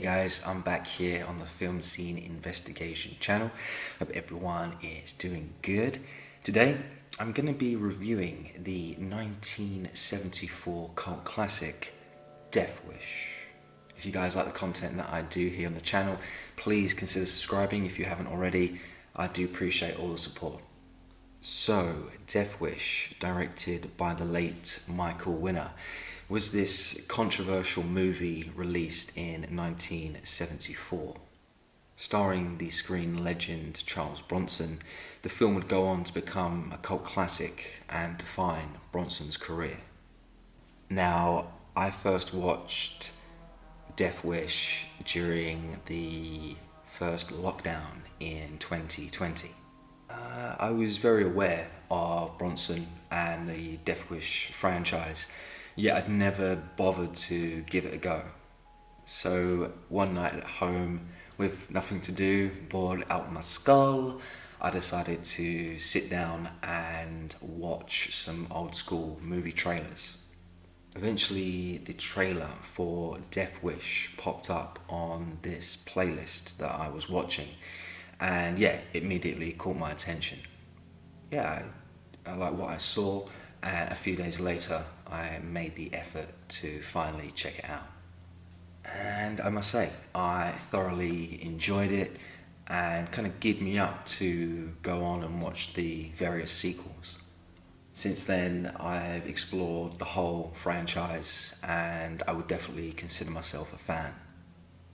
guys, I'm back here on the Film Scene Investigation channel. Hope everyone is doing good. Today, I'm going to be reviewing the 1974 cult classic, Death Wish. If you guys like the content that I do here on the channel, please consider subscribing if you haven't already. I do appreciate all the support. So, Death Wish, directed by the late Michael Winner, was this controversial movie released in 1974. Starring the screen legend Charles Bronson, the film would go on to become a cult classic and define Bronson's career. Now, I first watched Death Wish during the first lockdown in 2020. I was very aware of Bronson and the Death Wish franchise, yet I'd never bothered to give it a go. So one night at home, with nothing to do, bored out my skull, I decided to sit down and watch some old school movie trailers. Eventually, the trailer for Death Wish popped up on this playlist that I was watching, and yeah, immediately caught my attention. Yeah, I liked what I saw, and a few days later, I made the effort to finally check it out. And I must say, I thoroughly enjoyed it and kind of geared me up to go on and watch the various sequels. Since then, I've explored the whole franchise and I would definitely consider myself a fan.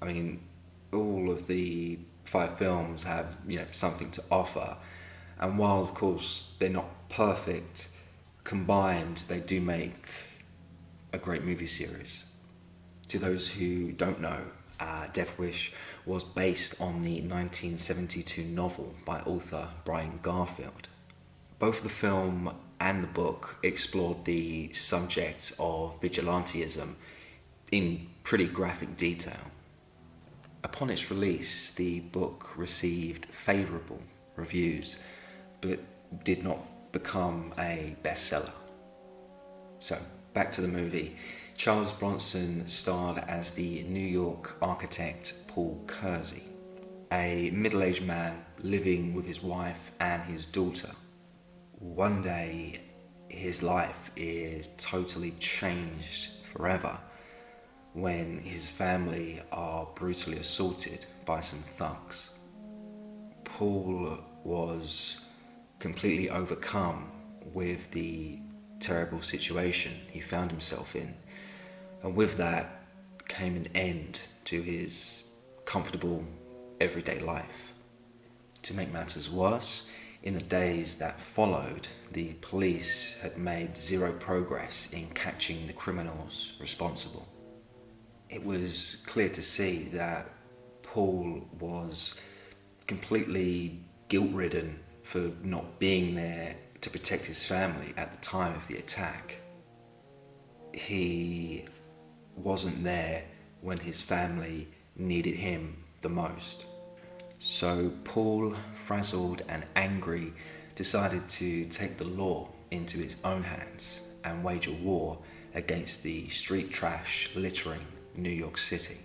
I mean, all of the 5 films have, something to offer, and while of course they're not perfect, combined they do make a great movie series. To those who don't know, Death Wish was based on the 1972 novel by author Brian Garfield. Both the film and the book explored the subject of vigilantism in pretty graphic detail. Upon its release, the book received favourable reviews, but did not become a bestseller. So, back to the movie. Charles Bronson starred as the New York architect Paul Kersey, a middle-aged man living with his wife and his daughter. One day, his life is totally changed forever when his family are brutally assaulted by some thugs. Paul was completely overcome with the terrible situation he found himself in, and with that came an end to his comfortable everyday life. To make matters worse, in the days that followed, the police had made zero progress in catching the criminals responsible. It was clear to see that Paul was completely guilt-ridden for not being there to protect his family at the time of the attack. He wasn't there when his family needed him the most. So Paul, frazzled and angry, decided to take the law into his own hands and wage a war against the street trash littering New York City.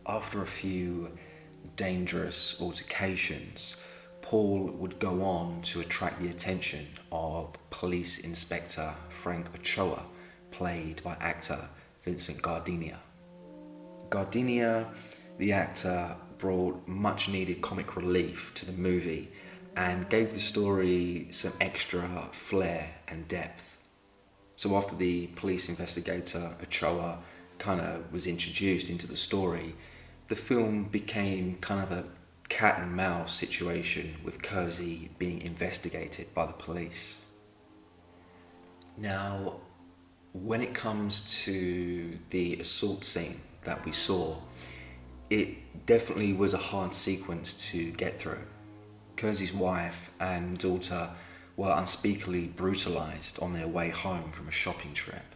After a few dangerous altercations, Paul would go on to attract the attention of Police Inspector Frank Ochoa, played by actor Vincent Gardenia. Gardenia, the actor, brought much needed comic relief to the movie and gave the story some extra flair and depth. So after the police investigator Ochoa kind of was introduced into the story, the film became kind of a cat and mouse situation with Kersey being investigated by the police. Now, when it comes to the assault scene that we saw, it definitely was a hard sequence to get through. Kersey's wife and daughter were unspeakably brutalized on their way home from a shopping trip.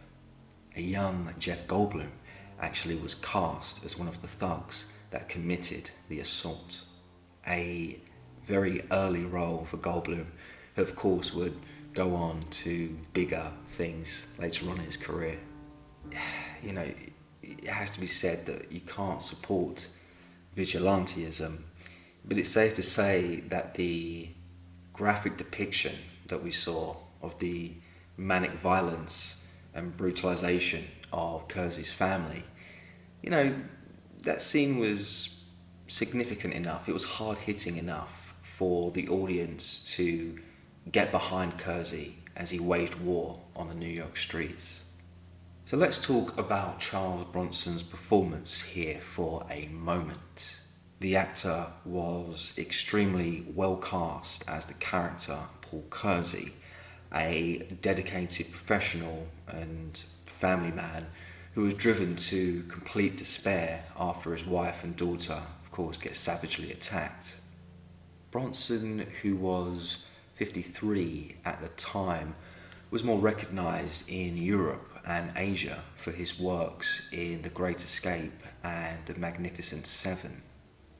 A young Jeff Goldblum actually was cast as one of the thugs that committed the assault. A very early role for Goldblum, who of course would go on to bigger things later on in his career. it has to be said that you can't support vigilantism, but it's safe to say that the graphic depiction that we saw of the manic violence and brutalization of Kersey's family, you know, that scene was significant enough, it was hard hitting enough for the audience to get behind Kersey as he waged war on the New York streets. So let's talk about Charles Bronson's performance here for a moment. The actor was extremely well cast as the character Paul Kersey, a dedicated professional and family man who was driven to complete despair after his wife and daughter, of course, get savagely attacked. Bronson, who was 53 at the time, was more recognised in Europe and Asia for his works in The Great Escape and The Magnificent Seven.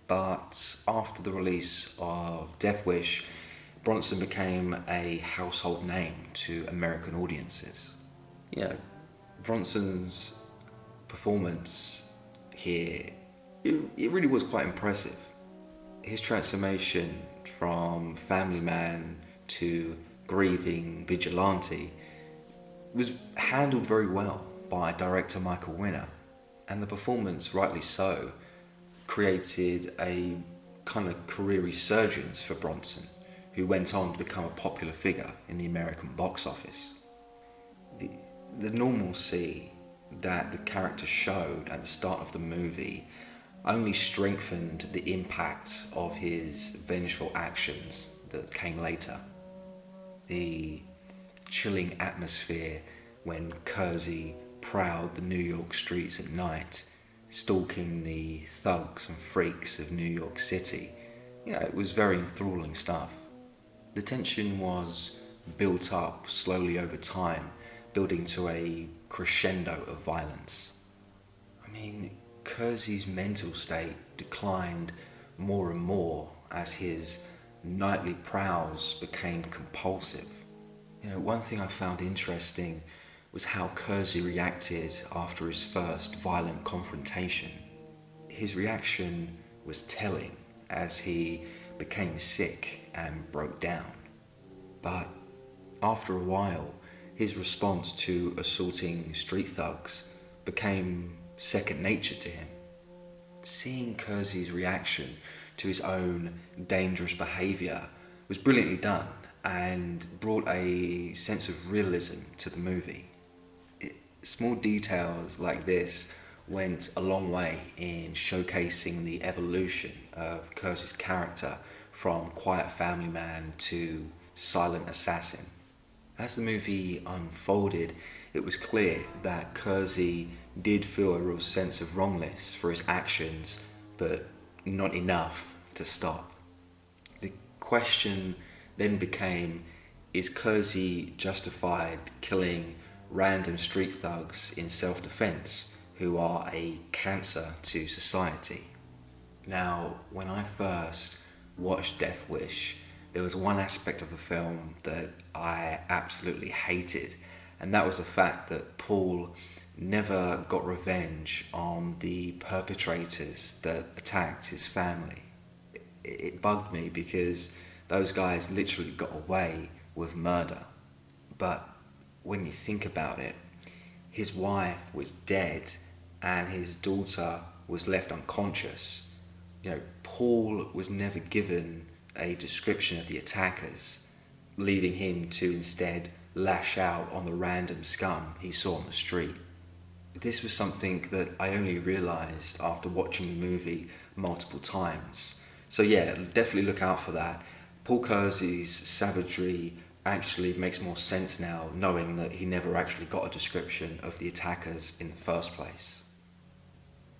But after the release of Death Wish, Bronson became a household name to American audiences. Yeah, Bronson's performance here, it really was quite impressive. His transformation from family man to grieving vigilante was handled very well by director Michael Winner, and the performance, rightly so, created a kind of career resurgence for Bronson, who went on to become a popular figure in the American box office. The normalcy that the character showed at the start of the movie only strengthened the impact of his vengeful actions that came later. The chilling atmosphere when Kersey prowled the New York streets at night, stalking the thugs and freaks of New York City, it was very enthralling stuff. The tension was built up slowly over time, building to a crescendo of violence. Kersey's mental state declined more and more as his nightly prowls became compulsive. One thing I found interesting was how Kersey reacted after his first violent confrontation. His reaction was telling as he became sick and broke down. But after a while, his response to assaulting street thugs became second nature to him. Seeing Kersey's reaction to his own dangerous behaviour was brilliantly done and brought a sense of realism to the movie. Small details like this went a long way in showcasing the evolution of Kersey's character from quiet family man to silent assassin. As the movie unfolded, it was clear that Kersey did feel a real sense of wrongness for his actions, but not enough to stop. The question then became, is Kersey justified killing random street thugs in self-defense who are a cancer to society? Now, when I first watched Death Wish, there was one aspect of the film that I absolutely hated, and that was the fact that Paul never got revenge on the perpetrators that attacked his family. It bugged me because those guys literally got away with murder. But when you think about it, his wife was dead and his daughter was left unconscious. Paul was never given a description of the attackers, leaving him to instead lash out on the random scum he saw on the street. This was something that I only realised after watching the movie multiple times. So yeah, definitely look out for that. Paul Kersey's savagery actually makes more sense now, knowing that he never actually got a description of the attackers in the first place.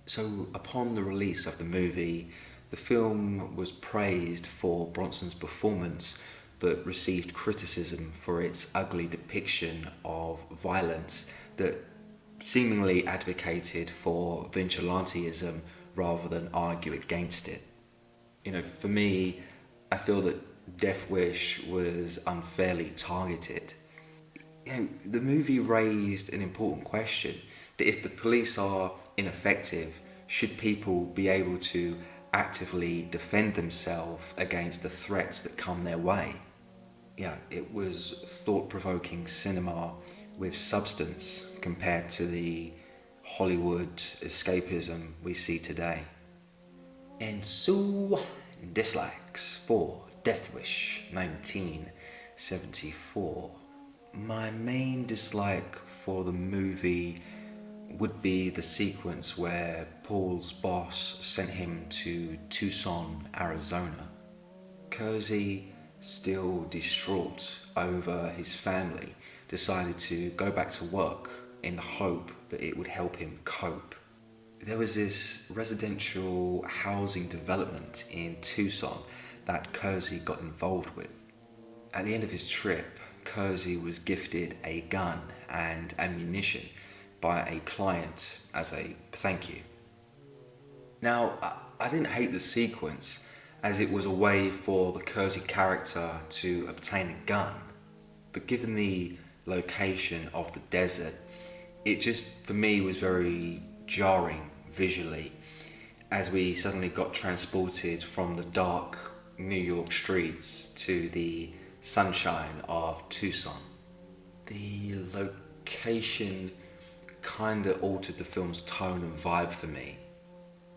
So upon the release of the movie, the film was praised for Bronson's performance, but received criticism for its ugly depiction of violence that seemingly advocated for vigilantism rather than argue against it. For me, I feel that Death Wish was unfairly targeted. The movie raised an important question, that if the police are ineffective should people be able to actively defend themselves against the threats that come their way. Yeah, it was thought-provoking cinema with substance compared to the Hollywood escapism we see today. And so, dislikes for Death Wish 1974. My main dislike for the movie would be the sequence where Paul's boss sent him to Tucson, Arizona. Kersey, still distraught over his family, decided to go back to work in the hope that it would help him cope. There was this residential housing development in Tucson that Kersey got involved with. At the end of his trip, Kersey was gifted a gun and ammunition by a client as a thank you. Now, I didn't hate the sequence as it was a way for the Kersey character to obtain a gun, but given the location of the desert, it just, for me, was very jarring visually as we suddenly got transported from the dark New York streets to the sunshine of Tucson. The location kind of altered the film's tone and vibe for me.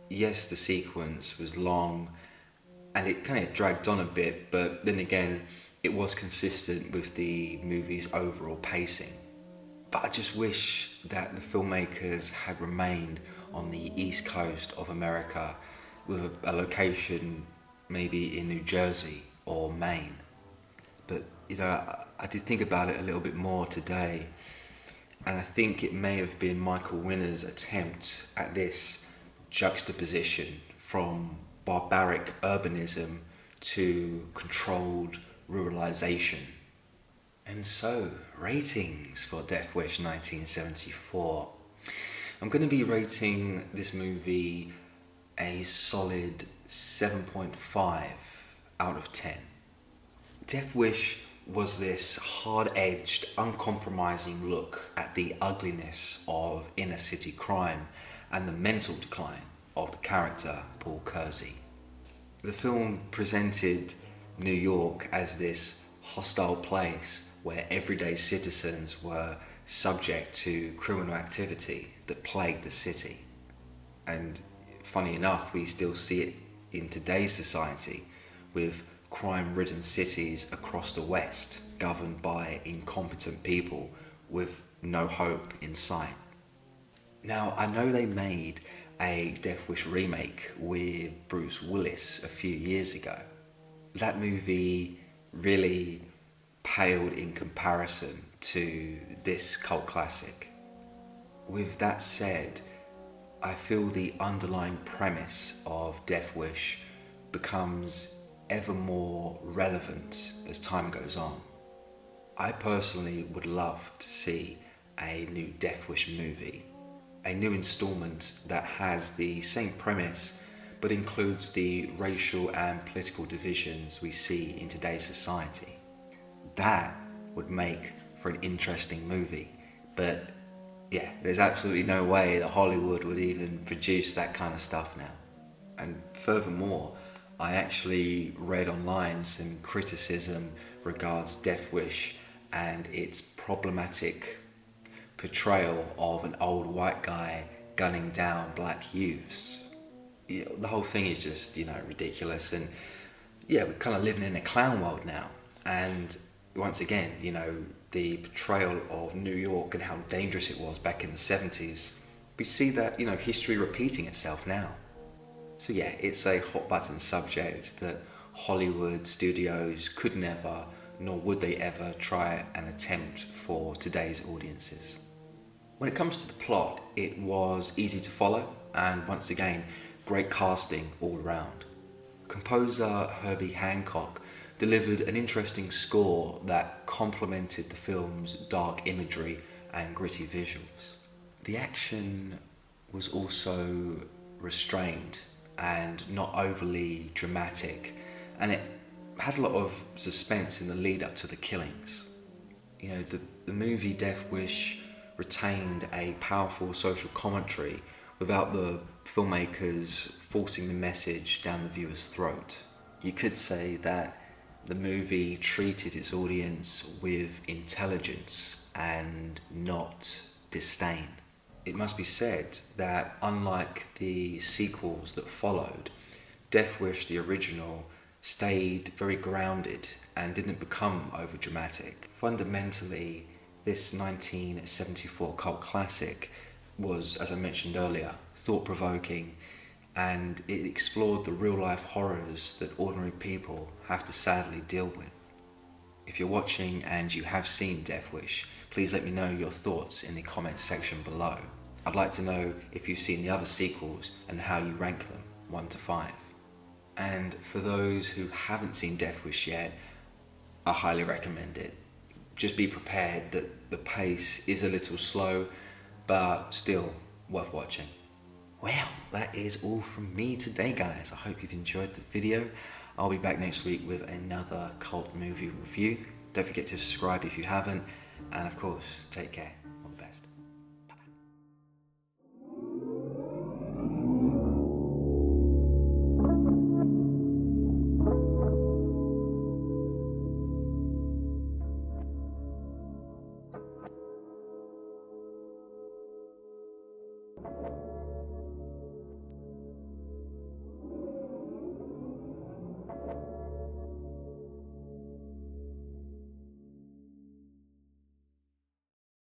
Yes, the sequence was long and it kind of dragged on a bit, but then again, it was consistent with the movie's overall pacing. But I just wish that the filmmakers had remained on the east coast of America with a location maybe in New Jersey or Maine. But, I did think about it a little bit more today, and I think it may have been Michael Winner's attempt at this juxtaposition from barbaric urbanism to controlled ruralization. And so, ratings for Death Wish 1974. I'm going to be rating this movie a solid 7.5 out of 10. Death Wish was this hard-edged, uncompromising look at the ugliness of inner city crime and the mental decline of the character Paul Kersey. The film presented New York as this hostile place where everyday citizens were subject to criminal activity that plagued the city. And funny enough, we still see it in today's society with crime-ridden cities across the West governed by incompetent people with no hope in sight. Now, I know they made a Death Wish remake with Bruce Willis a few years ago. That movie really paled in comparison to this cult classic. With that said, I feel the underlying premise of Death Wish becomes ever more relevant as time goes on. I personally would love to see a new Death Wish movie, a new installment that has the same premise but includes the racial and political divisions we see in today's society. That would make for an interesting movie, but yeah, there's absolutely no way that Hollywood would even produce that kind of stuff now. And furthermore, I actually read online some criticism regards Death Wish and its problematic portrayal of an old white guy gunning down black youths. The whole thing is just, ridiculous, and yeah, we're kind of living in a clown world now. And once again, the portrayal of New York and how dangerous it was back in the 70s, we see that, history repeating itself now. So yeah, it's a hot button subject that Hollywood studios could never, nor would they ever try and attempt for today's audiences. When it comes to the plot, it was easy to follow, and once again, great casting all around. Composer Herbie Hancock delivered an interesting score that complemented the film's dark imagery and gritty visuals. The action was also restrained and not overly dramatic, and it had a lot of suspense in the lead up to the killings. The movie Death Wish retained a powerful social commentary without the filmmakers forcing the message down the viewer's throat. You could say that the movie treated its audience with intelligence and not disdain. It must be said that unlike the sequels that followed, Death Wish, the original, stayed very grounded and didn't become overdramatic. Fundamentally, this 1974 cult classic was, as I mentioned earlier, thought-provoking, and it explored the real-life horrors that ordinary people have to sadly deal with. If you're watching and you have seen Death Wish, please let me know your thoughts in the comments section below. I'd like to know if you've seen the other sequels and how you rank them, 1 to 5. And for those who haven't seen Death Wish yet, I highly recommend it. Just be prepared that the pace is a little slow, but still worth watching. Well, that is all from me today, guys. I hope you've enjoyed the video. I'll be back next week with another cult movie review. Don't forget to subscribe if you haven't, and of course, take care. All the best. Bye-bye.